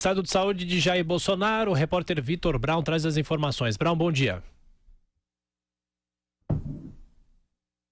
Estado de saúde de Jair Bolsonaro, o repórter Vitor Brown traz as informações. Brown, bom dia.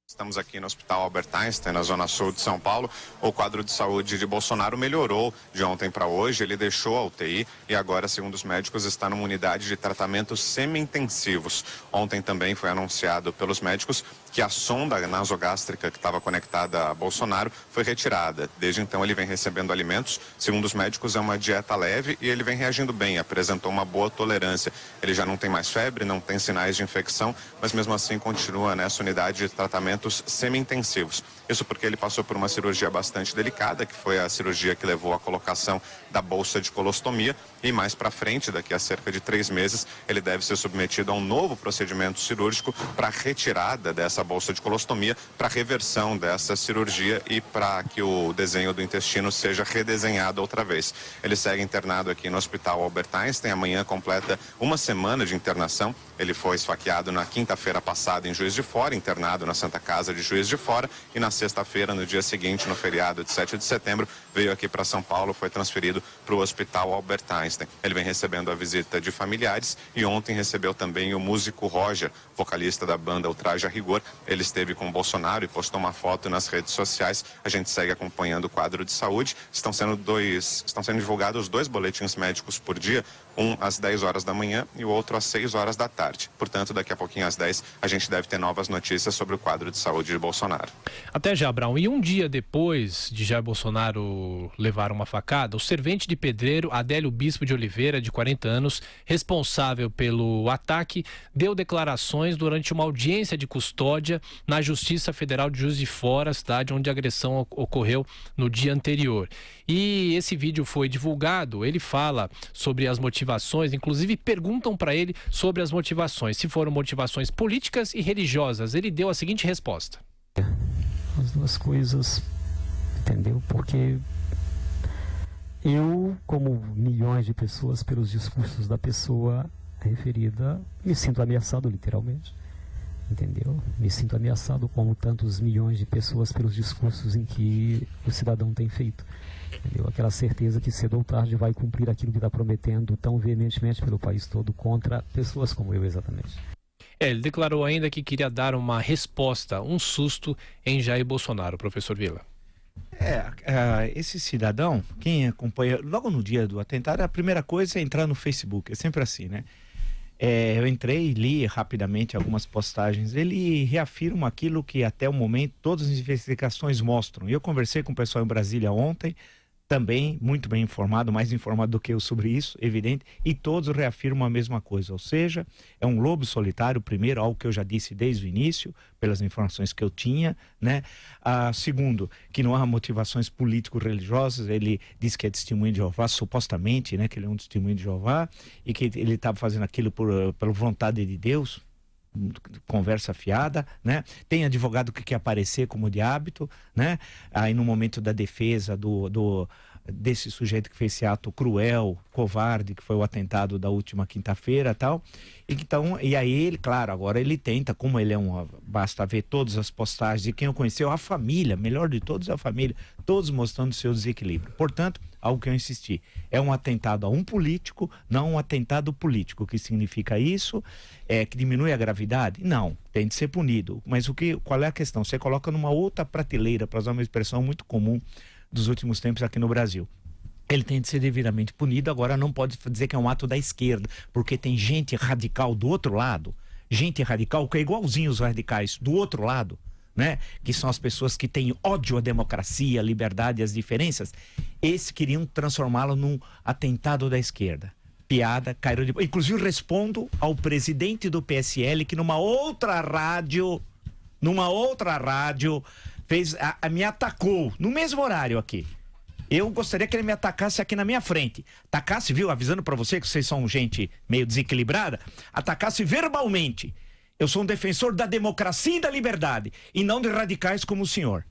Estamos aqui no Hospital Albert Einstein, na zona sul de São Paulo. O quadro de saúde de Bolsonaro melhorou de ontem para hoje. Ele deixou a UTI e agora, segundo os médicos, está numa unidade de tratamentos semi-intensivos. Ontem também foi anunciado pelos médicos que a sonda nasogástrica que estava conectada a Bolsonaro foi retirada. Desde então ele vem recebendo alimentos. Segundo os médicos, é uma dieta leve e ele vem reagindo bem, apresentou uma boa tolerância. Ele já não tem mais febre, não tem sinais de infecção, mas mesmo assim continua nessa unidade de tratamentos semi-intensivos. Isso porque ele passou por uma cirurgia bastante delicada, que foi a cirurgia que levou à colocação da bolsa de colostomia, e mais para frente, daqui a cerca de 3 meses, ele deve ser submetido a um novo procedimento cirúrgico para retirada dessa bolsa de colostomia, para reversão dessa cirurgia e para que o desenho do intestino seja redesenhado outra vez. Ele segue internado aqui no Hospital Albert Einstein, amanhã completa uma semana de internação. Ele foi esfaqueado na quinta-feira passada em Juiz de Fora, internado na Santa Casa de Juiz de Fora, e na sexta-feira, no dia seguinte, no feriado de 7 de setembro, veio aqui para São Paulo, foi transferido para o Hospital Albert Einstein. Ele vem recebendo a visita de familiares e ontem recebeu também o músico Roger, vocalista da banda Ultraje a Rigor. Ele esteve com o Bolsonaro e postou uma foto nas redes sociais. A gente segue acompanhando o quadro de saúde. Estão sendo divulgados 2 boletins médicos por dia, um às 10 horas da manhã e o outro às 6 horas da tarde. Portanto, daqui a pouquinho às 10 a gente deve ter novas notícias sobre o quadro de saúde de Bolsonaro. Até já, Brown. E um dia depois de Jair Bolsonaro levar uma facada, o servente de pedreiro Adélio Bispo de Oliveira, de 40 anos, responsável pelo ataque, deu declarações durante uma audiência de custódia na Justiça Federal de Juiz de Fora, cidade onde a agressão ocorreu no dia anterior. E esse vídeo foi divulgado. Ele fala sobre as motivações, inclusive perguntam para ele sobre as motivações, se foram motivações políticas e religiosas. Ele deu a seguinte resposta: as duas coisas, entendeu? Porque eu, como milhões de pessoas, pelos discursos da pessoa referida, me sinto ameaçado literalmente, entendeu? Me sinto ameaçado como tantos milhões de pessoas pelos discursos em que o cidadão tem feito, entendeu? Aquela certeza que cedo ou tarde vai cumprir aquilo que está prometendo tão veementemente pelo país todo contra pessoas como eu, exatamente. Ele declarou ainda que queria dar uma resposta, um susto em Jair Bolsonaro, professor Vila. Esse cidadão, quem acompanha, logo no dia do atentado, a primeira coisa é entrar no Facebook, é sempre assim, né? Eu entrei e li rapidamente algumas postagens. Ele reafirma aquilo que até o momento todas as investigações mostram. Eu conversei com o pessoal em Brasília ontem, também muito bem informado, mais informado do que eu sobre isso, evidente, e todos reafirmam a mesma coisa, ou seja, é um lobo solitário, primeiro, algo que eu já disse desde o início, pelas informações que eu tinha, né? Segundo, que não há motivações político-religiosas. Ele diz que é testemunho de Jeová, supostamente, né, que ele é um testemunho de Jeová, e que ele estava fazendo aquilo pela vontade de Deus. Conversa fiada, né? Tem advogado que quer aparecer como de hábito, né? Aí no momento da defesa desse sujeito que fez esse ato cruel, covarde, que foi o atentado da última quinta-feira, tal. E aí ele, claro, agora ele tenta, como ele é basta ver todas as postagens de quem eu conheceu, a família, melhor de todos é a família, todos mostrando seu desequilíbrio. Portanto, algo que eu insisti, é um atentado a um político, não um atentado político. O que significa isso? Que diminui a gravidade? Não, tem de ser punido. Mas qual é a questão? Você coloca numa outra prateleira, para usar uma expressão muito comum dos últimos tempos aqui no Brasil. Ele tem de ser devidamente punido. Agora não pode dizer que é um ato da esquerda, porque tem gente radical do outro lado, gente radical que é igualzinho os radicais do outro lado, né? Que são as pessoas que têm ódio à democracia, à liberdade e às diferenças. Esses queriam transformá-lo num atentado da esquerda. Piada, caíram de... Inclusive respondo ao presidente do PSL que numa outra rádio me atacou no mesmo horário aqui. Eu gostaria que ele me atacasse aqui na minha frente. Atacasse, viu? Avisando pra você que vocês são gente meio desequilibrada. Atacasse verbalmente. Eu sou um defensor da democracia e da liberdade, e não de radicais como o senhor.